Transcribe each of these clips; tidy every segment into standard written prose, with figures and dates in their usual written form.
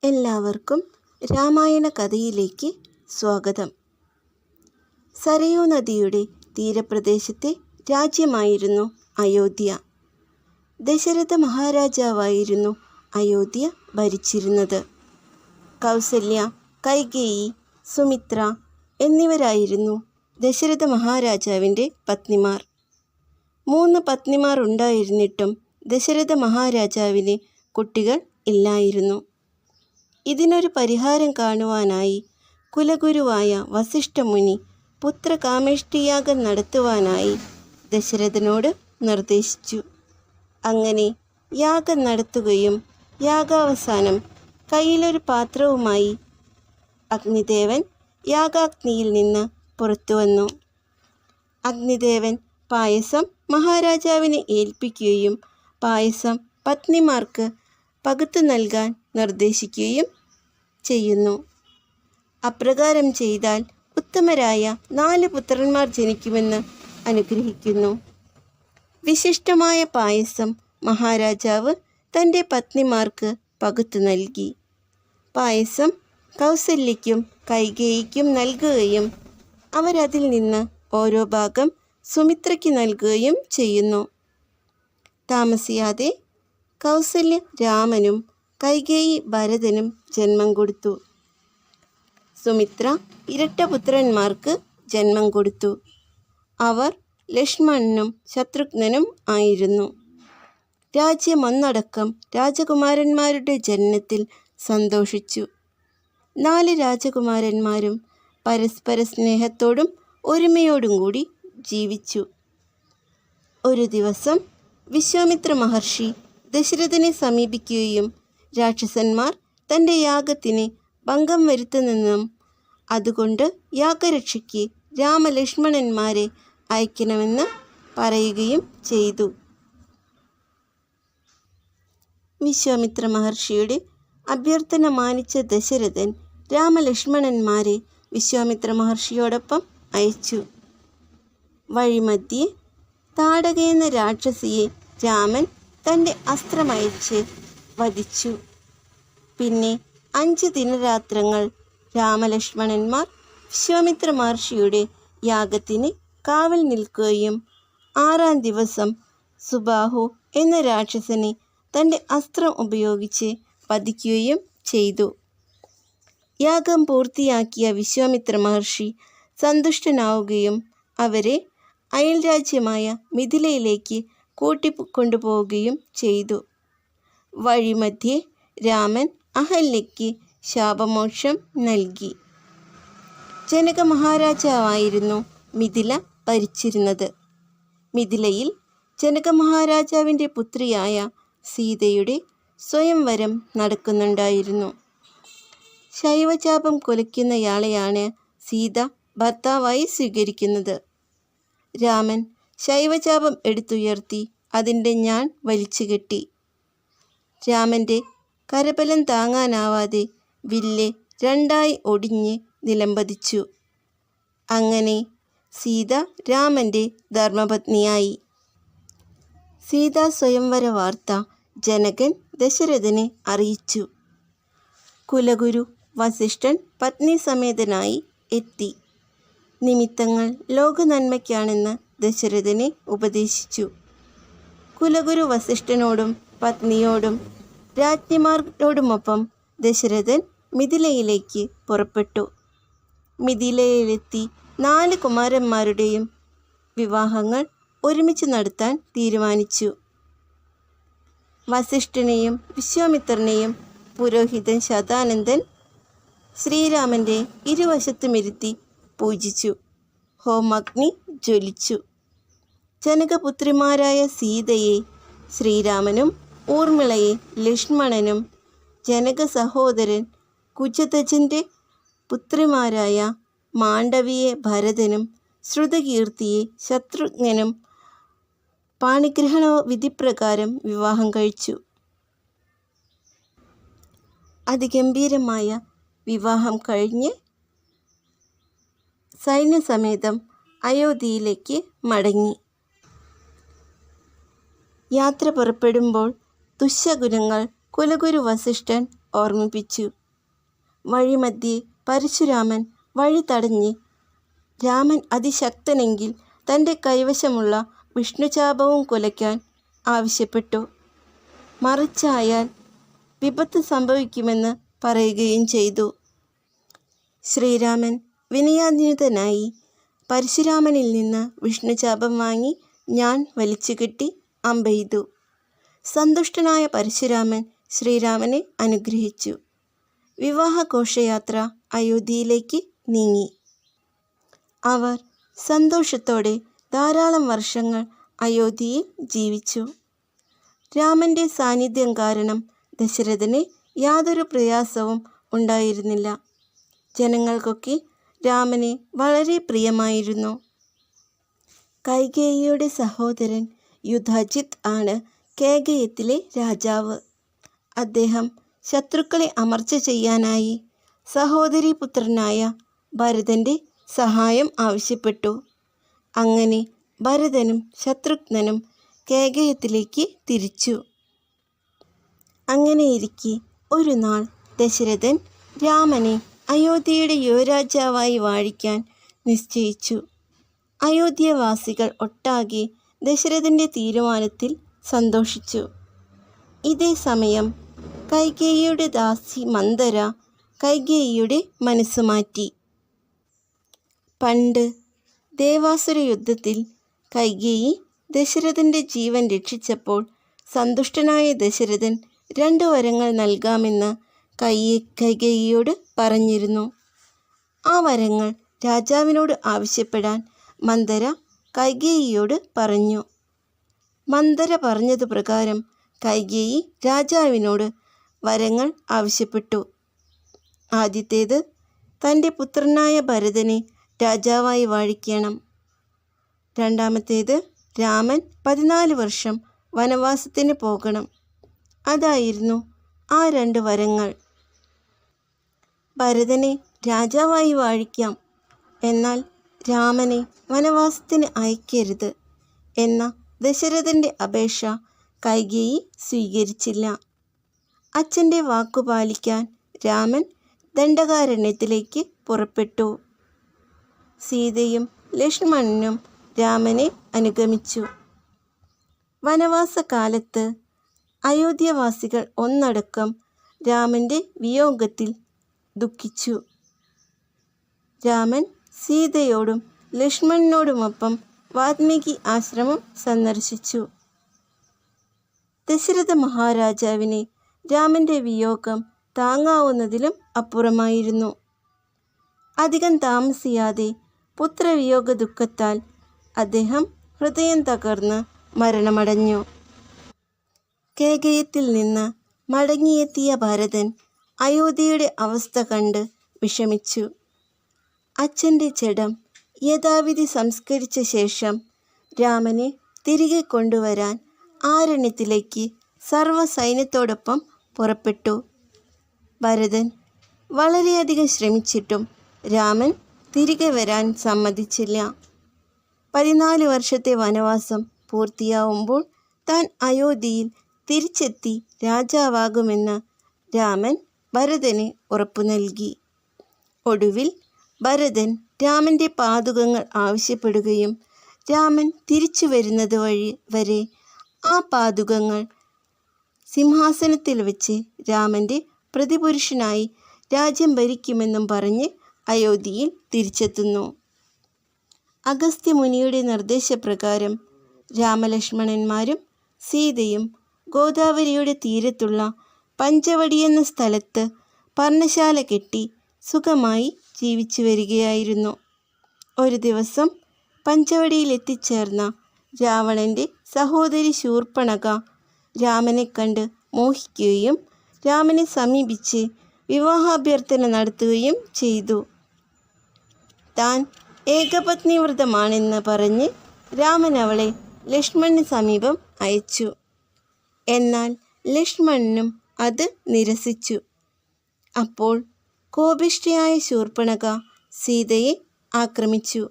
എല്ലാവർക്കും രാമായണ കഥയിലേക്ക് സ്വാഗതം. സരയൂ നദിയുടെ തീരപ്രദേശത്തെ രാജ്യമായിരുന്നു അയോധ്യ. ദശരഥ മഹാരാജാവായിരുന്നു അയോധ്യ ഭരിച്ചിരുന്നത്. കൗസല്യ, കൈകേയി, സുമിത്ര എന്നിവരായിരുന്നു ദശരഥ മഹാരാജാവിൻ്റെ പത്നിമാർ. 3 പത്നിമാർ ഉണ്ടായിരുന്നിട്ടും ദശരഥ മഹാരാജാവിന് കുട്ടികൾ ഇല്ലായിരുന്നു. ഇതിനൊരു പരിഹാരം കാണുവാനായി കുലഗുരുവായ വസിഷ്ഠമുനി പുത്രകാമേഷ്ടിയാഗം നടത്തുവാനായി ദശരഥനോട് നിർദ്ദേശിച്ചു. അങ്ങനെ യാഗം നടത്തുകയും യാഗാവസാനം കയ്യിലൊരു പാത്രവുമായി അഗ്നിദേവൻ യാഗാഗ്നിയിൽ നിന്ന് പുറത്തു വന്നു. അഗ്നിദേവൻ പായസം മഹാരാജാവിനെ ഏൽപ്പിക്കുകയും പായസം പത്നിമാർക്ക് പകുത്തു നൽകാൻ നിർദ്ദേശിക്കുകയും ചെയ്യുന്നു. അപ്രകാരം ചെയ്താൽ ഉത്തമരായ 4 പുത്രന്മാർ ജനിക്കുമെന്ന് അനുഗ്രഹിക്കുന്നു. വിശിഷ്ടമായ പായസം മഹാരാജാവ് തൻ്റെ പത്നിമാർക്ക് പകുത്തു നൽകി. പായസം കൗസല്യയ്ക്കും കൈകേയിക്കും നൽകുകയും അവരതിൽ നിന്ന് ഓരോ ഭാഗം സുമിത്രയ്ക്ക് നൽകുകയും ചെയ്യുന്നു. താമസിയാതെ കൗസല്യ രാമനും കൈകേയി ഭരതനും ജന്മം കൊടുത്തു. സുമിത്ര ഇരട്ടപുത്രന്മാർക്ക് ജന്മം കൊടുത്തു. അവർ ലക്ഷ്മണനും ശത്രുഘ്നനും ആയിരുന്നു. രാജ്യമൊന്നടക്കം രാജകുമാരന്മാരുടെ ജനനത്തിൽ സന്തോഷിച്ചു. 4 രാജകുമാരന്മാരും പരസ്പര സ്നേഹത്തോടും ഒരുമയോടും കൂടി ജീവിച്ചു. ഒരു ദിവസം വിശ്വാമിത്ര മഹർഷി ദശരഥനെ സമീപിക്കുകയും രാക്ഷസന്മാർ തൻ്റെ യാഗത്തിന് ഭംഗം വരുത്തുന്നെന്നും അതുകൊണ്ട് യാഗരക്ഷയ്ക്ക് രാമലക്ഷ്മണന്മാരെ അയക്കണമെന്ന് പറയുകയും ചെയ്തു. വിശ്വാമിത്ര മഹർഷിയുടെ അഭ്യർത്ഥന മാനിച്ച ദശരഥൻ രാമലക്ഷ്മണന്മാരെ വിശ്വാമിത്ര മഹർഷിയോടൊപ്പം അയച്ചു. വഴിമധ്യേ താടകയെന്ന രാക്ഷസിയെ രാമൻ തൻ്റെ അസ്ത്രമയച്ച് വധിച്ചു. പിന്നെ 5 ദിനരാത്രങ്ങൾ രാമലക്ഷ്മണന്മാർ വിശ്വാമിത്ര മഹർഷിയുടെ യാഗത്തിന് കാവൽ നിൽക്കുകയും 6-ാം ദിവസം സുബാഹു എന്ന രാക്ഷസനെ തൻ്റെ അസ്ത്രം ഉപയോഗിച്ച് വധിക്കുകയും ചെയ്തു. യാഗം പൂർത്തിയാക്കിയ വിശ്വാമിത്ര മഹർഷി സന്തുഷ്ടനാവുകയും അവരെ അയൽരാജ്യമായ മിഥിലയിലേക്ക് കൂട്ടിക്കൊണ്ടുപോവുകയും ചെയ്തു. വഴിമധ്യേ രാമൻ അഹല്യയ്ക്ക് ശാപമോക്ഷം നൽകി. ജനക മഹാരാജാവായിരുന്നു മിഥില ഭരിച്ചിരുന്നത്. മിഥിലയിൽ ജനക മഹാരാജാവിൻ്റെ പുത്രിയായ സീതയുടെ സ്വയംവരം നടക്കുന്നുണ്ടായിരുന്നു. ശൈവചാപം കൊലയ്ക്കുന്നയാളെയാണ് സീത ഭർത്താവായി സ്വീകരിക്കുന്നത്. രാമൻ ശൈവചാപം എടുത്തുയർത്തി അതിൻ്റെ ഞാൺ വലിച്ചുകെട്ടി. രാമൻ്റെ കരബലം താങ്ങാനാവാതെ വില്ല് 2ആയി ഒടിഞ്ഞ് നിലംപതിച്ചു. അങ്ങനെ സീത രാമൻ്റെ ധർമ്മപത്നിയായി. സീതാ സ്വയംവര വാർത്ത ജനകൻ ദശരഥനെ അറിയിച്ചു. കുലഗുരു വസിഷ്ഠൻ പത്നി സമേതനായി എത്തി. നിമിത്തങ്ങൾ ലോകനന്മയ്ക്കാണെന്ന് ദശരഥനെ ഉപദേശിച്ചു. കുലഗുരു വസിഷ്ഠനോടും പത്നിയോടും രാജ്ഞിമാരോടുമൊപ്പം ദശരഥൻ മിഥിലയിലേക്ക് പുറപ്പെട്ടു. മിഥിലയിലെത്തി 4 കുമാരന്മാരുടെയും വിവാഹങ്ങൾ ഒരുമിച്ച് നടത്താൻ തീരുമാനിച്ചു. വസിഷ്ഠനെയും വിശ്വാമിത്രനെയും പുരോഹിതൻ ശതാനന്ദൻ ശ്രീരാമൻ്റെ ഇരുവശത്തുമിരുത്തി പൂജിച്ചു. ഹോമാഗ്നി ജ്വലിച്ചു. ജനകപുത്രിമാരായ സീതയെ ശ്രീരാമനും ഊർമിളയെ ലക്ഷ്മണനും ജനക സഹോദരൻ കുജധ്വജൻ്റെ പുത്രിമാരായ മാണ്ഡവിയെ ഭരതനും ശ്രുതകീർത്തിയെ ശത്രുഘ്നനും പാണിഗ്രഹണ വിധിപ്രകാരം വിവാഹം കഴിച്ചു. അതിഗംഭീരമായ വിവാഹം കഴിഞ്ഞ് സൈന്യസമേതം അയോധ്യയിലേക്ക് മടങ്ങി. യാത്ര പുറപ്പെടുമ്പോൾ ദുശ്ശകുനങ്ങൾ കുലഗുരു വസിഷ്ഠൻ ഓർമ്മിപ്പിച്ചു. വഴിമധ്യേ പരശുരാമൻ വഴി തടഞ്ഞ് രാമൻ അതിശക്തനെങ്കിൽ തൻ്റെ കൈവശമുള്ള വിഷ്ണുചാപവും കുലയ്ക്കാൻ ആവശ്യപ്പെട്ടു. മറിച്ചായാൽ വിപത്ത് സംഭവിക്കുമെന്ന് പറയുകയും ചെയ്തു. ശ്രീരാമൻ വിനയാന്വിതനായി പരശുരാമനിൽ നിന്ന് വിഷ്ണുചാപം വാങ്ങി ഞാൻ വലിച്ചുകെട്ടി അമ്പെയ്തു. സന്തുഷ്ടനായ പരശുരാമൻ ശ്രീരാമനെ അനുഗ്രഹിച്ചു. വിവാഹഘോഷയാത്ര അയോധ്യയിലേക്ക് നീങ്ങി. അവർ സന്തോഷത്തോടെ ധാരാളം വർഷങ്ങൾ അയോധ്യയിൽ ജീവിച്ചു. രാമൻ്റെ സാന്നിധ്യം കാരണം ദശരഥന് യാതൊരു പ്രയാസവും ഉണ്ടായിരുന്നില്ല. ജനങ്ങൾക്കൊക്കെ രാമനെ വളരെ പ്രിയമായിരുന്നു. കൈകേയിയുടെ സഹോദരൻ യുധാജിത്ത് ആണ് കേകയത്തിലെ രാജാവ്. അദ്ദേഹം ശത്രുക്കളെ അമർച്ച ചെയ്യാനായി സഹോദരീപുത്രനായ ഭരതൻ്റെ സഹായം ആവശ്യപ്പെട്ടു. അങ്ങനെ ഭരതനും ശത്രുഘ്നനും കേകയത്തിലേക്ക് തിരിച്ചു. അങ്ങനെയിരിക്കെ ഒരു നാൾ ദശരഥൻ രാമനെ അയോധ്യയുടെ യുവരാജാവായി വാഴിക്കാൻ നിശ്ചയിച്ചു. അയോധ്യവാസികൾ ഒട്ടാകെ ദശരഥൻ്റെ തീരുമാനത്തിൽ സന്തോഷിച്ചു. ഇതേ സമയം കൈകേയിയുടെ ദാസി മന്ദര കൈകേയിയുടെ മനസ്സ് മാറ്റി. പണ്ട് ദേവാസുര യുദ്ധത്തിൽ കൈകേയി ദശരഥൻ്റെ ജീവൻ രക്ഷിച്ചപ്പോൾ സന്തുഷ്ടനായ ദശരഥൻ 2 വരങ്ങൾ നൽകാമെന്ന് കൈകേയിയോട് പറഞ്ഞിരുന്നു. ആ വരങ്ങൾ രാജാവിനോട് ആവശ്യപ്പെടാൻ മന്ദര കൈകേയിയോട് പറഞ്ഞു. മന്ദര പറഞ്ഞതു പ്രകാരം കൈകേയി രാജാവിനോട് വരങ്ങൾ ആവശ്യപ്പെട്ടു. ആദ്യത്തേത് തൻ്റെ പുത്രനായ ഭരതനെ രാജാവായി വാഴിക്കണം. രണ്ടാമത്തേത് രാമൻ 14 വർഷം വനവാസത്തിന് പോകണം. അതായിരുന്നു ആ 2 വരങ്ങൾ. ഭരതനെ രാജാവായി വാഴിക്കാം, എന്നാൽ രാമനെ വനവാസത്തിന് അയക്കരുത് എന്ന ദശരഥൻ്റെ അപേക്ഷ കൈകേയി സ്വീകരിച്ചില്ല. അച്ഛൻ്റെ വാക്കുപാലിക്കാൻ രാമൻ ദണ്ഡകാരണ്യത്തിലേക്ക് പുറപ്പെട്ടു. സീതയും ലക്ഷ്മണനും രാമനെ അനുഗമിച്ചു. വനവാസകാലത്ത് അയോധ്യവാസികൾ ഒന്നടക്കം രാമൻ്റെ വിയോഗത്തിൽ ദുഃഖിച്ചു. രാമൻ സീതയോടും ലക്ഷ്മണനോടുമൊപ്പം വാൽമീകി ആശ്രമം സന്ദർശിച്ചു. ദശരഥ മഹാരാജാവിന് രാമൻ്റെ വിയോഗം താങ്ങാവുന്നതിലും അപ്പുറമായിരുന്നു. അധികം താമസിയാതെ പുത്രവിയോഗ ദുഃഖത്താൽ അദ്ദേഹം ഹൃദയം തകർന്ന് മരണമടഞ്ഞു. കേകയത്തിൽ നിന്ന് മടങ്ങിയെത്തിയ ഭരതൻ അയോധ്യയുടെ അവസ്ഥ കണ്ട് വിഷമിച്ചു. അച്ഛൻ്റെ ജഡം യഥാവിധി സംസ്കരിച്ച ശേഷം രാമനെ തിരികെ കൊണ്ടുവരാൻ ആരണ്യത്തിലേക്ക് സർവ്വസൈന്യത്തോടൊപ്പം പുറപ്പെട്ടു. ഭരതൻ വളരെയധികം ശ്രമിച്ചിട്ടും രാമൻ തിരികെ വരാൻ സമ്മതിച്ചില്ല. 14 വർഷത്തെ വനവാസം പൂർത്തിയാവുമ്പോൾ താൻ അയോധ്യയിൽ തിരിച്ചെത്തി രാജാവാകുമെന്ന് രാമൻ ഭരതന് ഉറപ്പു നൽകി. ഒടുവിൽ ഭരതൻ രാമൻ്റെ പാദുകങ്ങൾ ആവശ്യപ്പെടുകയും രാമൻ തിരിച്ചു വരുന്നത് വരെ ആ പാദുകങ്ങൾ സിംഹാസനത്തിൽ വെച്ച് രാമൻ്റെ പ്രതിപുരുഷനായി രാജ്യം ഭരിക്കുമെന്നും പറഞ്ഞ് അയോധ്യയിൽ തിരിച്ചെത്തുന്നു. അഗസ്ത്യമുനിയുടെ നിർദ്ദേശപ്രകാരം രാമലക്ഷ്മണന്മാരും സീതയും ഗോദാവരിയുടെ തീരത്തുള്ള പഞ്ചവടി എന്ന സ്ഥലത്ത് പർണശാല കെട്ടി സുഖമായി ജീവിച്ചു വരികയായിരുന്നു. ഒരു ദിവസം പഞ്ചവടിയിൽ എത്തിച്ചേർന്ന രാവണൻ്റെ സഹോദരി ശൂർപ്പണഖ രാമനെ കണ്ട് മോഹിക്കുകയും രാമനെ സമീപിച്ച് വിവാഹാഭ്യർത്ഥന നടത്തുകയും ചെയ്തു. താൻ ഏകപത്നിവ്രതമാണെന്ന് പറഞ്ഞ് രാമൻ അവളെ ലക്ഷ്മണന് സമീപം അയച്ചു. എന്നാൽ ലക്ഷ്മണനും അത് നിരസിച്ചു. അപ്പോൾ കോപിഷ്ഠയായ ശൂർപ്പണഖ സീതയെ ആക്രമിച്ചു.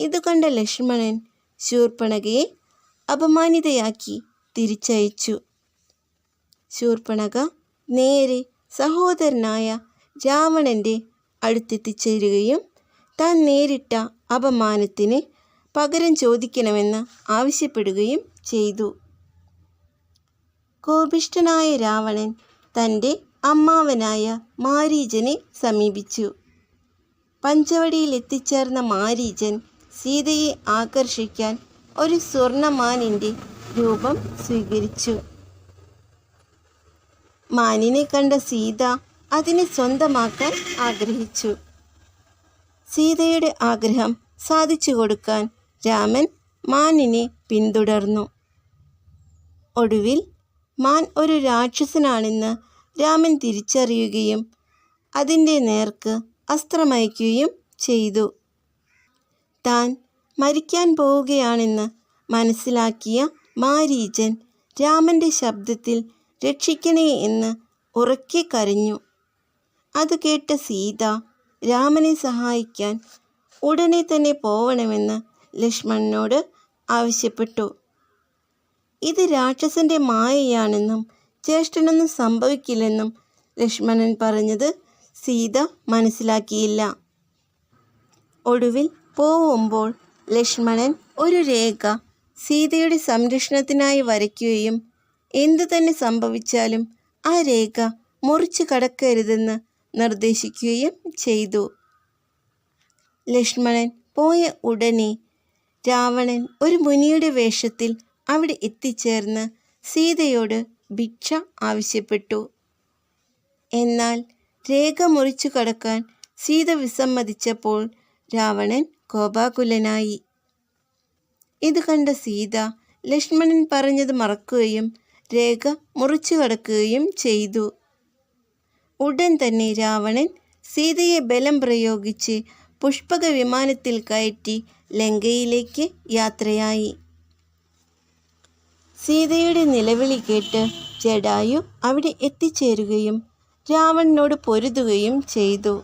ഇത് കണ്ട ലക്ഷ്മണൻ ശൂർപ്പണഖയെ അപമാനിതയാക്കി തിരിച്ചയച്ചു. ശൂർപ്പണഖ നേരെ സഹോദരനായ രാവണൻ്റെ അടുത്തെത്തിച്ചേരുകയും താൻ നേരിട്ട അപമാനത്തിന് പകരം ചോദിക്കണമെന്ന് ആവശ്യപ്പെടുകയും ചെയ്തു. കോപിഷ്ഠനായ രാവണൻ തൻ്റെ അമ്മാവനായ മാരീചനെ സമീപിച്ചു. പഞ്ചവടിയിൽ എത്തിച്ചേർന്ന മാരീചൻ സീതയെ ആകർഷിക്കാൻ ഒരു സ്വർണ്ണമാനിൻ്റെ രൂപം സ്വീകരിച്ചു. മാനിനെ കണ്ട സീത അതിനെ സ്വന്തമാക്കാൻ ആഗ്രഹിച്ചു. സീതയുടെ ആഗ്രഹം സാധിച്ചു കൊടുക്കാൻ രാമൻ മാനിനെ പിന്തുടർന്നു. ഒടുവിൽ മാൻ ഒരു രാക്ഷസനാണെന്ന് രാമൻ തിരിച്ചറിയുകയും അതിൻ്റെ നേർക്ക് അസ്ത്രമയക്കുകയും ചെയ്തു. താൻ മരിക്കാൻ പോവുകയാണെന്ന് മനസ്സിലാക്കിയ മാരീചൻ രാമൻ്റെ ശബ്ദത്തിൽ രക്ഷിക്കണേ എന്ന് ഉറക്കെ കരഞ്ഞു. അത് കേട്ട സീത രാമനെ സഹായിക്കാൻ ഉടനെ തന്നെ പോവണമെന്ന് ലക്ഷ്മണനോട് ആവശ്യപ്പെട്ടു. ഇത് രാക്ഷസൻ്റെ മായയാണെന്നും ജ്യേഷ്ഠനൊന്നും സംഭവിക്കില്ലെന്നും ലക്ഷ്മണൻ പറഞ്ഞത് സീത മനസ്സിലാക്കിയില്ല. ഒടുവിൽ പോവുമ്പോൾ ലക്ഷ്മണൻ ഒരു രേഖ സീതയുടെ സംരക്ഷണത്തിനായി വരയ്ക്കുകയും എന്തു തന്നെ സംഭവിച്ചാലും ആ രേഖ മുറിച്ചു കടക്കരുതെന്ന് നിർദ്ദേശിക്കുകയും ചെയ്തു. ലക്ഷ്മണൻ പോയ ഉടനെ രാവണൻ ഒരു മുനിയുടെ വേഷത്തിൽ അവിടെ എത്തിച്ചേർന്ന് സീതയോട് ഭിക്ഷ ആവശ്യപ്പെട്ടു. എന്നാൽ രേഖ മുറിച്ചു കടക്കാൻ സീത വിസമ്മതിച്ചപ്പോൾ രാവണൻ കോപാകുലനായി. ഇത് കണ്ട സീത ലക്ഷ്മണൻ പറഞ്ഞത് മറക്കുകയും രേഖ മുറിച്ചു കടക്കുകയും ചെയ്തു. ഉടൻ തന്നെ രാവണൻ സീതയെ ബലം പ്രയോഗിച്ച് പുഷ്പക വിമാനത്തിൽ കയറ്റി ലങ്കയിലേക്ക് യാത്രയായി. സീതയുടെ നിലവിളി കേട്ട് ജടായു അവിടെ എത്തിച്ചേരുകയും രാവണനോട് പൊരുതുകയും ചെയ്തു.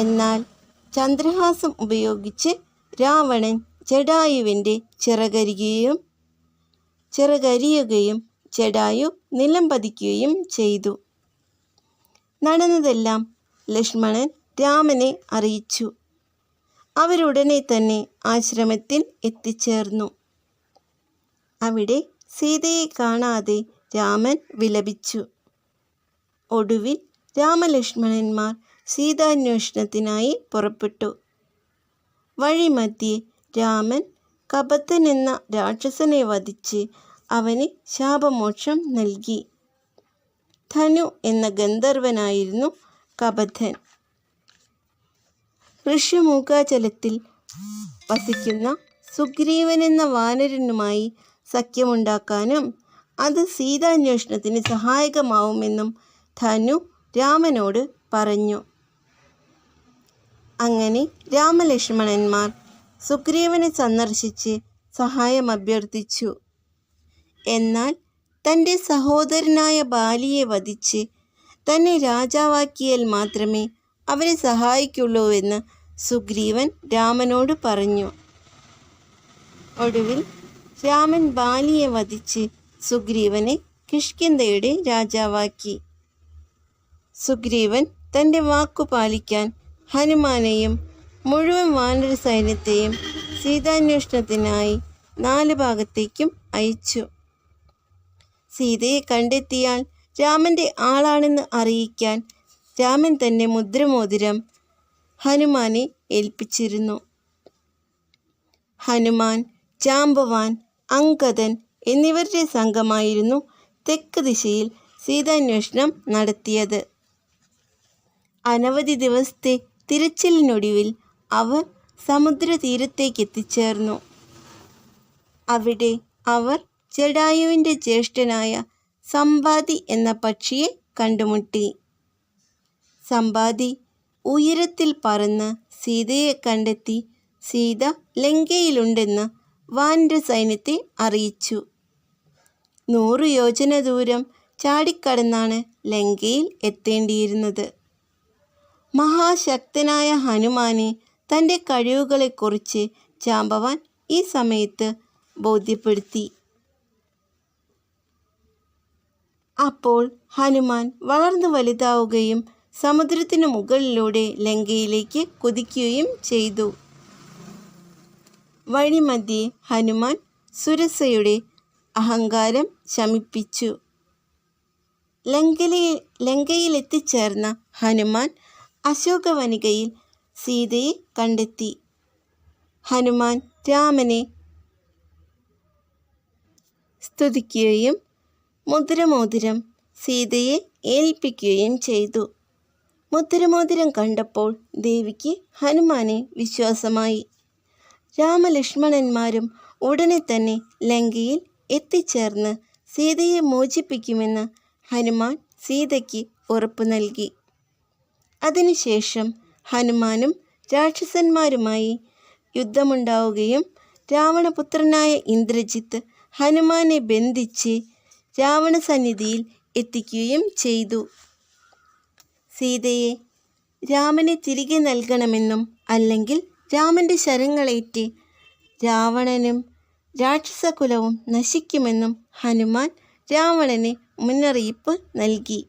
എന്നാൽ ചന്ദ്രഹാസം ഉപയോഗിച്ച് രാവണൻ ജടായുവിൻ്റെ ചിറകരിയുകയും ജടായു നിലം പതിക്കുകയും ചെയ്തു. നടന്നതെല്ലാം ലക്ഷ്മണൻ രാമനെ അറിയിച്ചു. അവരുടനെ തന്നെ ആശ്രമത്തിൽ എത്തിച്ചേർന്നു. അവിടെ സീതയെ കാണാതെ രാമൻ വിലപിച്ചു. ഒടുവിൽ രാമലക്ഷ്മണന്മാർ സീതാന്വേഷണത്തിനായി പുറപ്പെട്ടു. വഴിമധ്യേ രാമൻ കബദ്ധൻ എന്ന രാക്ഷസനെ വധിച്ച് അവന് ശാപമോക്ഷം നൽകി. ധനു എന്ന ഗന്ധർവനായിരുന്നു കബദ്ധൻ. ഋഷ്യമൂകാചലത്തിൽ വസിക്കുന്ന സുഗ്രീവൻ എന്ന വാനരനുമായി സഖ്യമുണ്ടാക്കാനും അത് സീതാന്വേഷണത്തിന് സഹായകമാവുമെന്നും ധനു രാമനോട് പറഞ്ഞു. അങ്ങനെ രാമലക്ഷ്മണന്മാർ സുഗ്രീവനെ സന്ദർശിച്ച് സഹായം അഭ്യർത്ഥിച്ചു. എന്നാൽ തൻ്റെ സഹോദരനായ ബാലിയെ വധിച്ച് തന്നെ രാജാവാക്കിയാൽ മാത്രമേ അവരെ സഹായിക്കുള്ളൂവെന്ന് സുഗ്രീവൻ രാമനോട് പറഞ്ഞു. ഒടുവിൽ രാമൻ ബാലിയെ വധിച്ച് സുഗ്രീവനെ കിഷ്കിന്ധയുടെ രാജാവാക്കി. സുഗ്രീവൻ തൻ്റെ വാക്കു പാലിക്കാൻ ഹനുമാനെയും മുഴുവൻ വാനര സൈന്യത്തെയും സീതാന്വേഷണത്തിനായി 4 ഭാഗത്തേക്കും അയച്ചു. സീതയെ കണ്ടെത്തിയാൽ രാമൻ്റെ ആളാണെന്ന് അറിയിക്കാൻ രാമൻ തൻ്റെ മുദ്രമോതിരം ഹനുമാനെ ഏൽപ്പിച്ചിരുന്നു. ഹനുമാൻ, ജാംബവാൻ, അങ്കദൻ എന്നിവരുടെ സംഘമായിരുന്നു തെക്ക് ദിശയിൽ സീതാന്വേഷണം നടത്തിയത്. അനവധി ദിവസത്തെ തിരച്ചിലിനൊടുവിൽ അവർ സമുദ്രതീരത്തേക്കെത്തിച്ചേർന്നു. അവിടെ അവർ ജടായുവിൻ്റെ ജ്യേഷ്ഠനായ സമ്പാതി എന്ന പക്ഷിയെ കണ്ടുമുട്ടി. സമ്പാതി ഉയരത്തിൽ പറന്ന് സീതയെ കണ്ടെത്തി സീത ലങ്കയിലുണ്ടെന്ന് വാനര സൈന്യത്തെ അറിയിച്ചു. 100 യോജന ദൂരം ചാടിക്കടന്നാണ് ലങ്കയിൽ എത്തേണ്ടിയിരുന്നത്. മഹാശക്തനായ ഹനുമാനെ തൻ്റെ കഴിവുകളെക്കുറിച്ച് ജാംബവാൻ ഈ സമയത്ത് ബോധ്യപ്പെടുത്തി. അപ്പോൾ ഹനുമാൻ വളർന്നു വലുതാവുകയും സമുദ്രത്തിനു മുകളിലൂടെ ലങ്കയിലേക്ക് കുതിക്കുകയും ചെയ്തു. വഴിമധ്യേ ഹനുമാൻ സുരസയുടെ അഹങ്കാരം ശമിപ്പിച്ചു. ലങ്കയിലെത്തിച്ചേർന്ന ഹനുമാൻ അശോകവനികയിൽ സീതയെ കണ്ടെത്തി. ഹനുമാൻ രാമനെ സ്തുതിക്കുകയും മുദ്രമോതിരം സീതയെ ഏൽപ്പിക്കുകയും ചെയ്തു. മുദ്രമോതിരം കണ്ടപ്പോൾ ദേവിക്ക് ഹനുമാനെ വിശ്വാസമായി. രാമലക്ഷ്മണന്മാരും ഉടനെ തന്നെ ലങ്കയിൽ എത്തിച്ചേർന്ന് സീതയെ മോചിപ്പിക്കുമെന്ന് ഹനുമാൻ സീതയ്ക്ക് ഉറപ്പു നൽകി. അതിനുശേഷം ഹനുമാനും രാക്ഷസന്മാരുമായി യുദ്ധമുണ്ടാവുകയും രാവണപുത്രനായ ഇന്ദ്രജിത്ത് ഹനുമാനെ ബന്ധിച്ച് രാവണസന്നിധിയിൽ എത്തിക്കുകയും ചെയ്തു. സീതയെ രാമനെ തിരികെ നൽകണമെന്നും അല്ലെങ്കിൽ രാമൻ്റെ ശരങ്ങളേറ്റ് രാവണനും രാക്ഷസകുലവും നശിക്കുമെന്നും ഹനുമാൻ രാവണന് മുന്നറിയിപ്പ് നൽകി.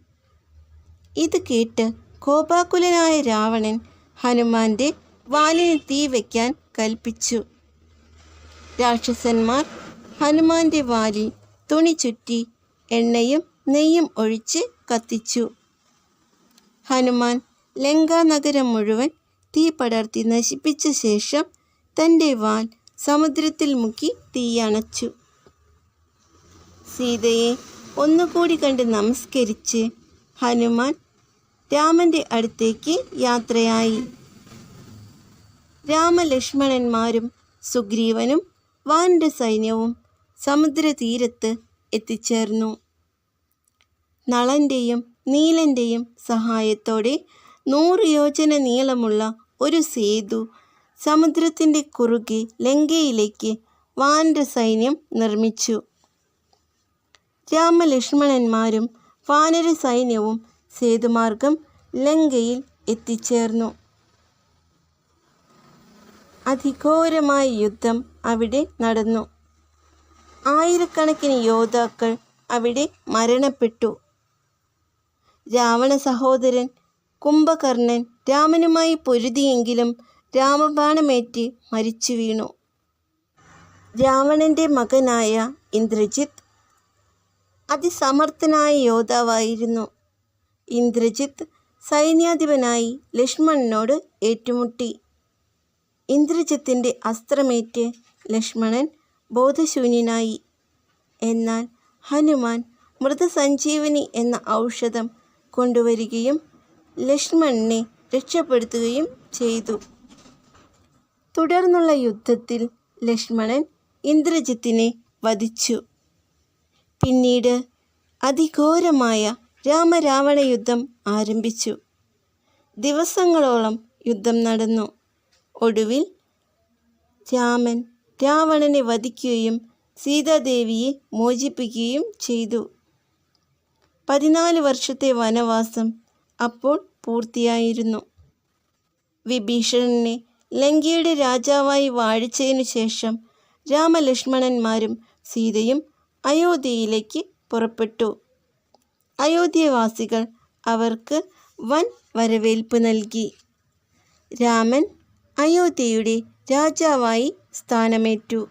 ഇത് കേട്ട് കോപാകുലനായ രാവണൻ ഹനുമാന്റെ വാലിന് തീ വയ്ക്കാൻ കൽപ്പിച്ചു. രാക്ഷസന്മാർ ഹനുമാന്റെ വാലിൽ തുണി ചുറ്റി എണ്ണയും നെയ്യും ഒഴിച്ച് കത്തിച്ചു. ഹനുമാൻ ലങ്കാനഗരം മുഴുവൻ തീ പടർത്തി നശിപ്പിച്ച ശേഷം തൻ്റെ വാൽ സമുദ്രത്തിൽ മുക്കി തീയണച്ചു. സീതയെ ഒന്നുകൂടി കണ്ട് നമസ്കരിച്ച് ഹനുമാൻ രാമൻ്റെ അടുത്തേക്ക് യാത്രയായി. രാമലക്ഷ്മണന്മാരും സുഗ്രീവനും വാനര സൈന്യവും സമുദ്രതീരത്ത് എത്തിച്ചേർന്നു. നളന്റെയും നീലന്റെയും സഹായത്തോടെ 100 യോജന നീളമുള്ള ഒരു സേതു സമുദ്രത്തിൻ്റെ കുറുകെ ലങ്കയിലേക്ക് വാനര സൈന്യം നിർമ്മിച്ചു. രാമലക്ഷ്മണന്മാരും വാനര സൈന്യവും സേതുമാർഗം ലങ്കയിൽ എത്തിച്ചേർന്നു. അതിഘോരമായ യുദ്ധം അവിടെ നടന്നു. ആയിരക്കണക്കിന് യോദ്ധാക്കൾ അവിടെ മരണപ്പെട്ടു. രാവണ സഹോദരൻ കുംഭകർണൻ രാമനുമായി പൊരുതിയെങ്കിലും രാമബാണമേറ്റ് മരിച്ചു വീണു. രാവണന്റെ മകനായ ഇന്ദ്രജിത്ത് അതിസമർത്ഥനായ യോദ്ധാവായിരുന്നു. ഇന്ദ്രജിത്ത് സൈന്യാധിപനായി ലക്ഷ്മണനോട് ഏറ്റുമുട്ടി. ഇന്ദ്രജിത്തിന്റെ അസ്ത്രമേറ്റ് ലക്ഷ്മണൻ ബോധശൂന്യനായി. എന്നാൽ ഹനുമാൻ മൃതസഞ്ജീവനി എന്ന ഔഷധം കൊണ്ടുവരികയും ലക്ഷ്മണനെ രക്ഷപ്പെടുത്തുകയും ചെയ്തു. തുടർന്നുള്ള യുദ്ധത്തിൽ ലക്ഷ്മണൻ ഇന്ദ്രജിത്തിനെ വധിച്ചു. പിന്നീട് അതിഘോരമായ രാമരാവണ യുദ്ധം ആരംഭിച്ചു. ദിവസങ്ങളോളം യുദ്ധം നടന്നു. ഒടുവിൽ രാമൻ രാവണനെ വധിക്കുകയും സീതാദേവിയെ മോചിപ്പിക്കുകയും ചെയ്തു. 14 വർഷത്തെ വനവാസം അപ്പോൾ പൂർത്തിയായിരുന്നു. വിഭീഷണനെ ലങ്കയുടെ രാജാവായി വാഴിച്ചതിനു ശേഷം രാമലക്ഷ്മണന്മാരും സീതയും അയോധ്യയിലേക്ക് പുറപ്പെട്ടു. അയോധ്യവാസികൾ അവർക്ക് വൻ വരവേൽപ്പ് നൽകി. രാമൻ അയോധ്യയുടെ രാജാവായി സ്ഥാനമേറ്റു.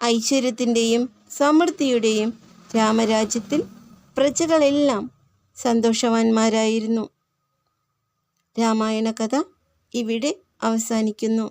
ഐശ്വര്യത്തിൻ്റെയും സമൃദ്ധിയുടെയും രാമരാജ്യത്തിൽ പ്രജകളെല്ലാം സന്തോഷവാന്മാരായിരുന്നു. രാമായണ കഥ ഇവിടെ അവസാനിക്കുന്നു.